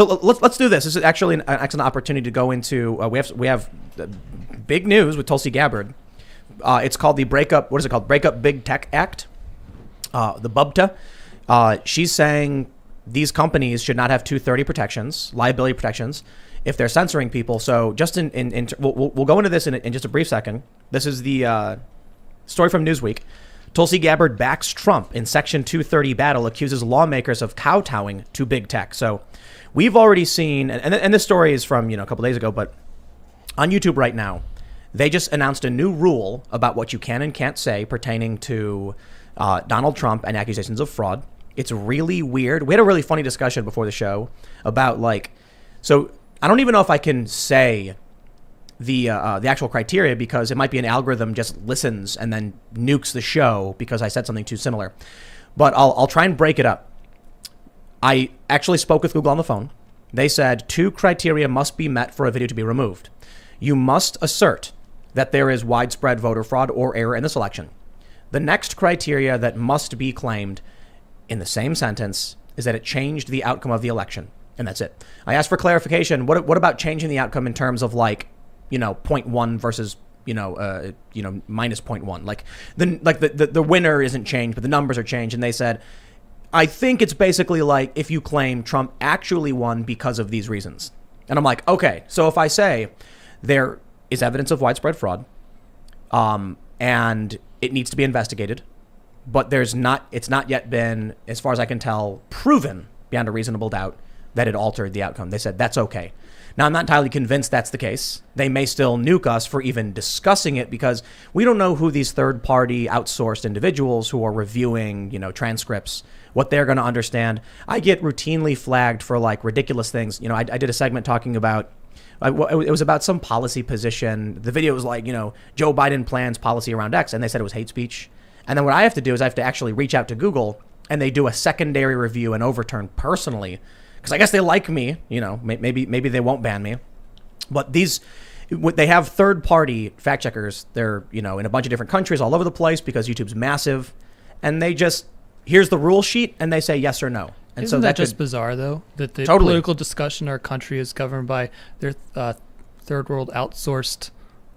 So let's do this. This is actually an excellent opportunity to go into. We have big news with Tulsi Gabbard. It's called the Breakup. What is it called? Breakup Big Tech Act. The BUBTA. She's saying these companies should not have 230 protections, liability protections, if they're censoring people. So just we'll go into this in just a brief second. This is the story from Newsweek. Tulsi Gabbard backs Trump in Section 230 battle, accuses lawmakers of kowtowing to big tech. So we've already seen, and this story is from a couple days ago, but on YouTube right now, they just announced a new rule about what you can and can't say pertaining to Donald Trump and accusations of fraud. It's really weird. We had a really funny discussion before the show about so I don't even know if I can say the actual criteria because it might be an algorithm just listens and then nukes the show because I said something too similar. But I'll try and break it up. I actually spoke with Google on the phone. They said 2 criteria must be met for a video to be removed. You must assert that there is widespread voter fraud or error in the selection. The next criteria that must be claimed in the same sentence is that it changed the outcome of the election. And that's it. I asked for clarification. What about changing the outcome in terms of 0.1 versus minus 0.1? The winner isn't changed, but the numbers are changed. And they said, I think it's basically like if you claim Trump actually won because of these reasons. And I'm like, okay, so if I say there is evidence of widespread fraud, and it needs to be investigated, but it's not yet been, as far as I can tell, proven beyond a reasonable doubt that it altered the outcome. They said that's okay. Now, I'm not entirely convinced that's the case. They may still nuke us for even discussing it because we don't know who these third-party outsourced individuals who are reviewing, transcripts, what they're going to understand. I get routinely flagged for ridiculous things. I did a segment talking about, it was about some policy position. The video was Joe Biden plans policy around X, and they said it was hate speech. And then what I have to do is I have to actually reach out to Google, and they do a secondary review and overturn personally. Because I guess they like me, maybe they won't ban me. But they have third-party fact checkers. They're, in a bunch of different countries all over the place because YouTube's massive. And they just, here's the rule sheet, and they say yes or no. And Isn't that just bizarre, though? That the political discussion in our country is governed by their third world outsourced.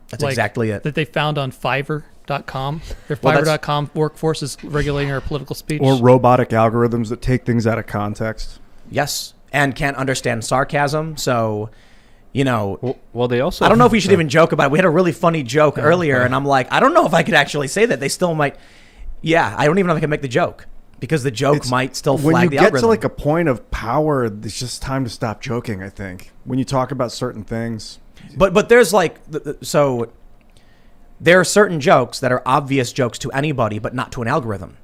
That's exactly it. That they found on Fiverr.com. Their Fiverr.com workforce is regulating our political speech. Or robotic algorithms that take things out of context. Yes, and can't understand sarcasm. So, well, they also. I don't know if we should even joke about it. We had a really funny joke earlier, and I'm like, I don't know if I could actually say that. They still might. Yeah, I don't even know if I can make the joke because the joke might still flag the algorithm. When you get to a point of power, it's just time to stop joking. I think when you talk about certain things. But there's so there are certain jokes that are obvious jokes to anybody, but not to an algorithm,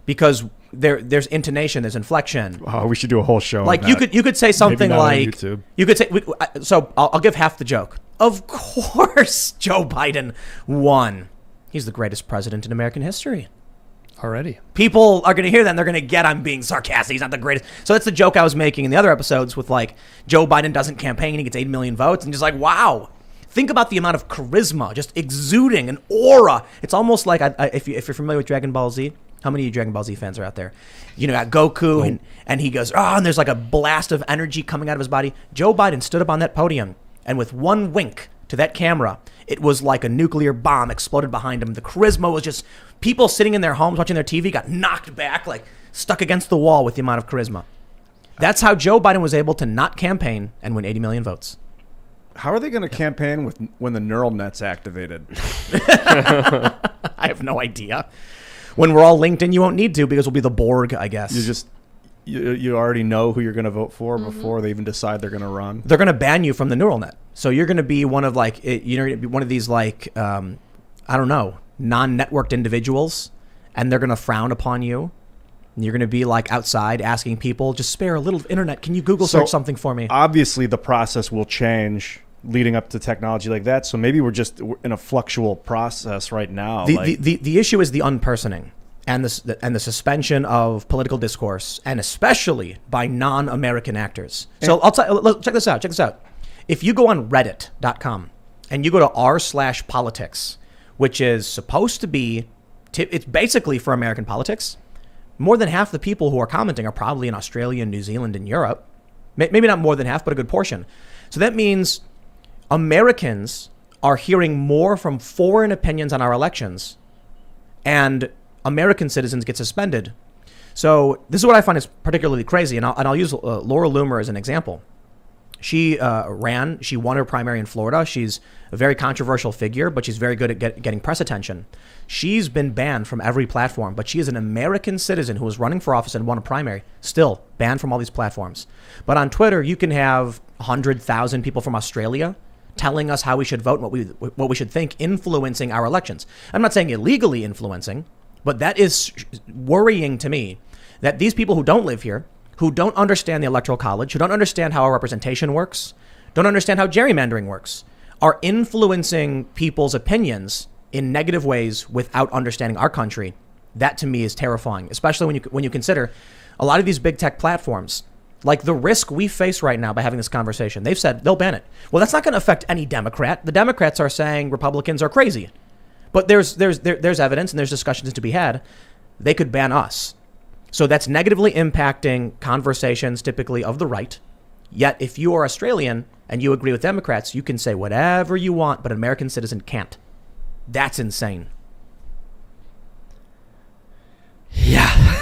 because there's intonation, there's inflection. Oh, we should do a whole show. You could say something like you could say. So I'll give half the joke. Of course, Joe Biden won. He's the greatest president in American history. Already. People are going to hear that and they're going to get I'm being sarcastic. He's not the greatest. So that's the joke I was making in the other episodes with Joe Biden doesn't campaign. He gets 8 million votes and just wow. Think about the amount of charisma just exuding an aura. It's almost like if you're familiar with Dragon Ball Z. How many of you Dragon Ball Z fans are out there? Got Goku and he goes, and there's a blast of energy coming out of his body. Joe Biden stood up on that podium and with one wink to that camera, it was like a nuclear bomb exploded behind him. The charisma was just people sitting in their homes watching their TV got knocked back, stuck against the wall with the amount of charisma. That's how Joe Biden was able to not campaign and win 80 million votes. How are they going to campaign when the neural net's activated? I have no idea. When we're all linked in, you won't need to because we'll be the Borg, I guess. You already know who you're going to vote for before they even decide they're going to run. They're going to ban you from the neural net. So you're going to be one of one of these non-networked individuals, and they're going to frown upon you. And you're going to be outside asking people, just spare a little internet. Can you Google search something for me? Obviously, the process will change leading up to technology like that. So maybe we're just in a fluctual process right now. The issue is the unpersoning and the suspension of political discourse, and especially by non-American actors. So check this out. If you go on Reddit.com and you go to r/politics, which is supposed to be, it's basically for American politics. More than half the people who are commenting are probably in Australia, New Zealand, and Europe. Maybe not more than half, but a good portion. So that means Americans are hearing more from foreign opinions on our elections, and American citizens get suspended. So this is what I find is particularly crazy, and I'll use Laura Loomer as an example. She won her primary in Florida. She's a very controversial figure, but she's very good at getting press attention. She's been banned from every platform, but she is an American citizen who was running for office and won a primary, still banned from all these platforms. But on Twitter, you can have 100,000 people from Australia telling us how we should vote and what we should think, influencing our elections. I'm not saying illegally influencing, but that is worrying to me, that these people who don't live here, who don't understand the Electoral College, who don't understand how our representation works, don't understand how gerrymandering works, are influencing people's opinions in negative ways without understanding our country. That to me is terrifying, especially when you consider a lot of these big tech platforms, like the risk we face right now by having this conversation. They've said they'll ban it. Well, that's not going to affect any Democrat. The Democrats are saying Republicans are crazy, but there's evidence and there's discussions to be had. They could ban us. So that's negatively impacting conversations typically of the right. Yet if you are Australian and you agree with Democrats, you can say whatever you want, but an American citizen can't. That's insane. Yeah.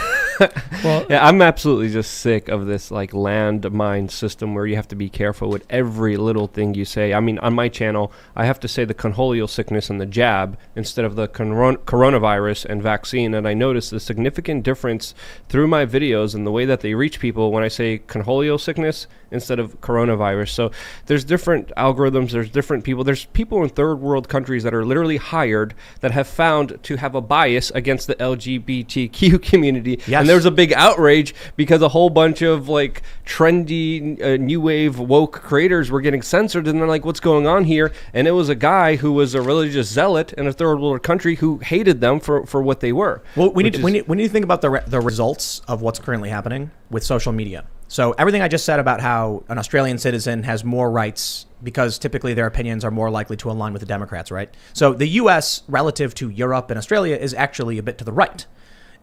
Well, yeah, I'm absolutely just sick of this like landmine system where you have to be careful with every little thing you say. I mean, on my channel, I have to say the conholio sickness and the jab instead of the coronavirus and vaccine. And I noticed a significant difference through my videos and the way that they reach people when I say conholio sickness instead of coronavirus. So there's different algorithms. There's different people. There's people in third world countries that are literally hired that have found to have a bias against the LGBTQ community. Yes. And there's a big outrage because a whole bunch of like trendy new wave woke creators were getting censored, and they're like, what's going on here? And it was a guy who was a religious zealot in a third world country who hated them for what they were. Well, we need to think about the results of what's currently happening with social media. So everything I just said about how an Australian citizen has more rights because typically their opinions are more likely to align with the Democrats, right? So the U.S. relative to Europe and Australia is actually a bit to the right.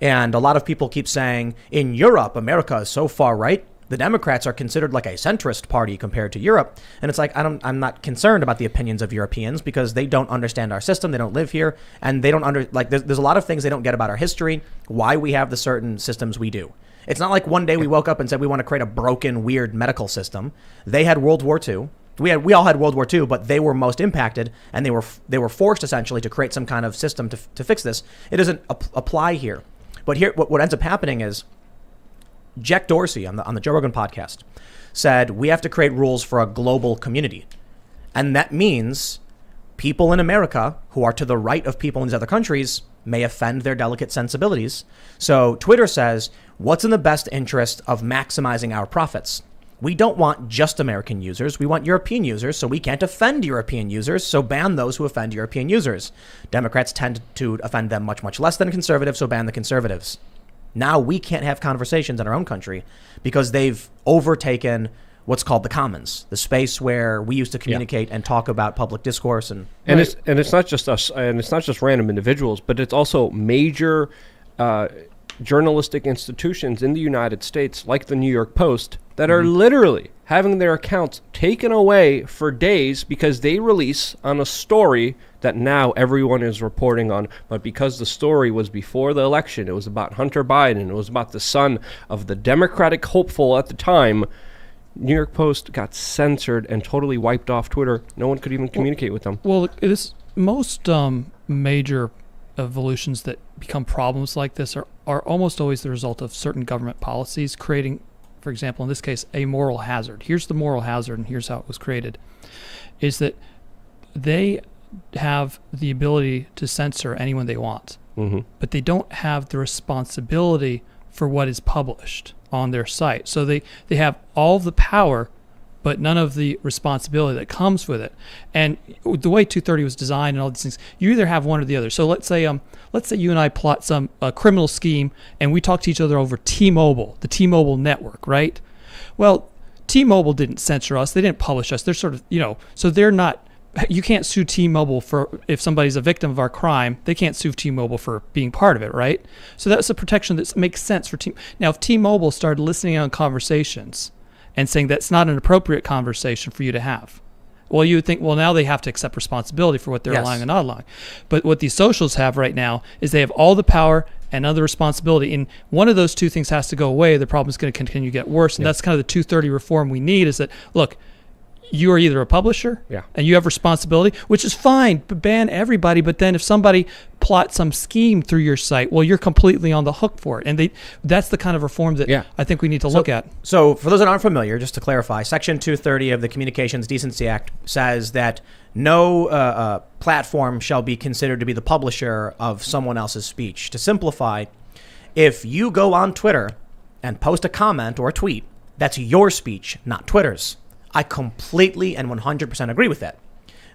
And a lot of people keep saying in Europe, America is so far right. The Democrats are considered like a centrist party compared to Europe. And it's like, I'm not concerned about the opinions of Europeans because they don't understand our system. They don't live here, and they don't there's a lot of things they don't get about our history, why we have the certain systems we do. It's not like one day we woke up and said we want to create a broken, weird medical system. They had World War II. We all had World War II, but they were most impacted, and they were forced essentially to create some kind of system to fix this. It doesn't apply here. But here, what ends up happening is Jack Dorsey on the Joe Rogan podcast said we have to create rules for a global community. And that means people in America who are to the right of people in these other countries may offend their delicate sensibilities. So Twitter says, what's in the best interest of maximizing our profits? We don't want just American users. We want European users, so we can't offend European users, so ban those who offend European users. Democrats tend to offend them much, much less than conservatives, so ban the conservatives. Now we can't have conversations in our own country because they've overtaken what's called the commons, the space where we used to communicate and talk about public discourse. And it's not just us, and it's not just random individuals, but it's also major journalistic institutions in the United States, like the New York Post, that are literally having their accounts taken away for days because they release on a story that now everyone is reporting on. But because the story was before the election, it was about Hunter Biden, it was about the son of the Democratic hopeful at the time, New York Post got censored and totally wiped off Twitter. No one could even communicate with them. Well, it is most major evolutions that become problems like this are almost always the result of certain government policies creating, for example, in this case, a moral hazard. Here's the moral hazard, and here's how it was created, is that they have the ability to censor anyone they want, but they don't have the responsibility for what is published on their site. So they have all the power, but none of the responsibility that comes with it. And the way 230 was designed and all these things, you either have one or the other. So let's say you and I plot some criminal scheme and we talk to each other over T-Mobile, the T-Mobile network, right? Well, T-Mobile didn't censor us. They didn't publish us. They're sort of, so they're not, you can't sue T-Mobile for, if somebody's a victim of our crime, they can't sue T-Mobile for being part of it, right? So that's a protection that makes sense for Now, if T-Mobile started listening on conversations and saying that's not an appropriate conversation for you to have. Well, you would think, well, now they have to accept responsibility for what they're allowing and not allowing. But what these socials have right now is they have all the power and other responsibility. And one of those two things has to go away. The problem is going to continue to get worse. And that's kind of the 230 reform we need is that, look, you are either a publisher and you have responsibility, which is fine, but ban everybody. But then if somebody plots some scheme through your site, well, you're completely on the hook for it. And that's the kind of reform that I think we need to look at. So for those that aren't familiar, just to clarify, Section 230 of the Communications Decency Act says that no platform shall be considered to be the publisher of someone else's speech. To simplify, if you go on Twitter and post a comment or a tweet, that's your speech, not Twitter's. I completely and 100% agree with that.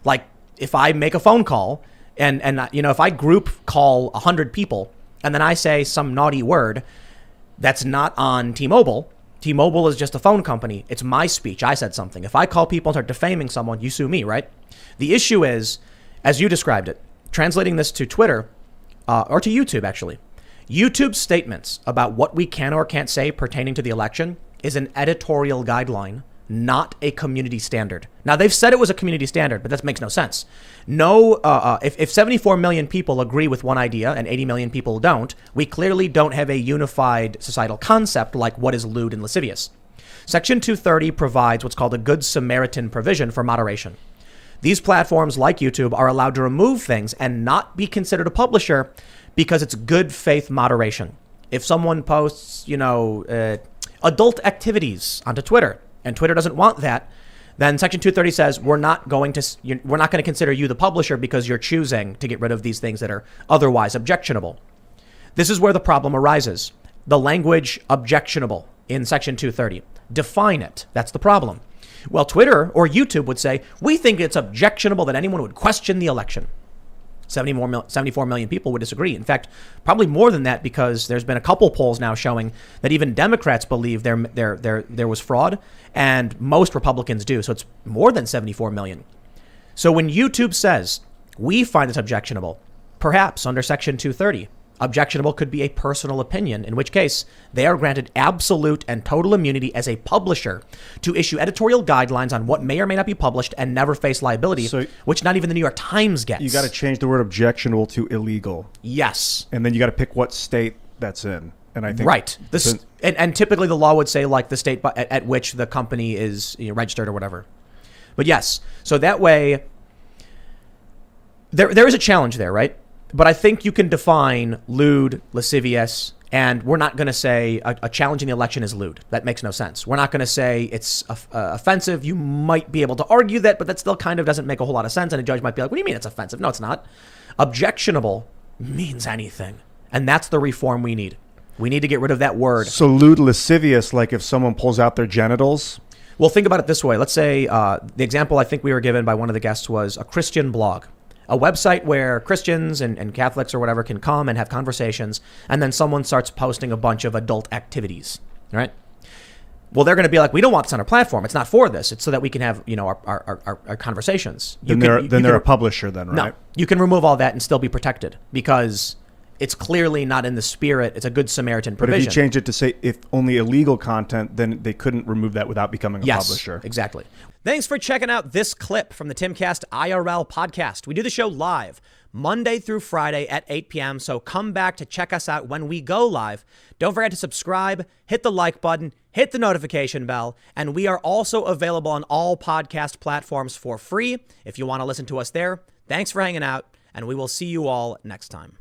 Like, if I make a phone call and if I group call 100 people and then I say some naughty word that's not on T-Mobile, T-Mobile is just a phone company. It's my speech. I said something. If I call people and start defaming someone, you sue me, right? The issue is, as you described it, translating this to Twitter or to YouTube, actually. YouTube's statements about what we can or can't say pertaining to the election is an editorial guideline, not a community standard. Now, they've said it was a community standard, but that makes no sense. No, if 74 million people agree with one idea and 80 million people don't, we clearly don't have a unified societal concept like what is lewd and lascivious. Section 230 provides what's called a Good Samaritan provision for moderation. These platforms, like YouTube, are allowed to remove things and not be considered a publisher because it's good faith moderation. If someone posts, adult activities onto Twitter, and Twitter doesn't want that, then Section 230 says we're not going to consider you the publisher because you're choosing to get rid of these things that are otherwise objectionable. This is where the problem arises. The language objectionable in Section 230. Define it. That's the problem. Well, Twitter or YouTube would say, we think it's objectionable that anyone would question the election. 74 million people would disagree. In fact, probably more than that, because there's been a couple polls now showing that even Democrats believe there was fraud, and most Republicans do. So it's more than 74 million. So when YouTube says we find this objectionable, perhaps under Section 230, objectionable could be a personal opinion, in which case they are granted absolute and total immunity as a publisher to issue editorial guidelines on what may or may not be published and never face liability, which not even the New York Times gets. You got to change the word objectionable to illegal. Yes. And then you got to pick what state that's in. And I think right. And typically the law would say like the state at which the company is registered or whatever. But yes, so that way there is a challenge there, right? But I think you can define lewd, lascivious, and we're not going to say a challenge in the election is lewd. That makes no sense. We're not going to say it's offensive. You might be able to argue that, but that still kind of doesn't make a whole lot of sense. And a judge might be like, what do you mean it's offensive? No, it's not. Objectionable means anything. And that's the reform we need. We need to get rid of that word. So lewd, lascivious, like if someone pulls out their genitals? Well, think about it this way. Let's say the example I think we were given by one of the guests was a Christian blog. A website where Christians and Catholics or whatever can come and have conversations, and then someone starts posting a bunch of adult activities, right? Well, they're going to be like, we don't want this on our platform. It's not for this. It's so that we can have, our conversations. They're a publisher then, right? No, you can remove all that and still be protected because it's clearly not in the spirit. It's a Good Samaritan provision. But if you change it to say if only illegal content, then they couldn't remove that without becoming a publisher. Exactly. Thanks for checking out this clip from the Timcast IRL podcast. We do the show live Monday through Friday at 8 p.m. So come back to check us out when we go live. Don't forget to subscribe, hit the like button, hit the notification bell, and we are also available on all podcast platforms for free if you want to listen to us there. Thanks for hanging out, and we will see you all next time.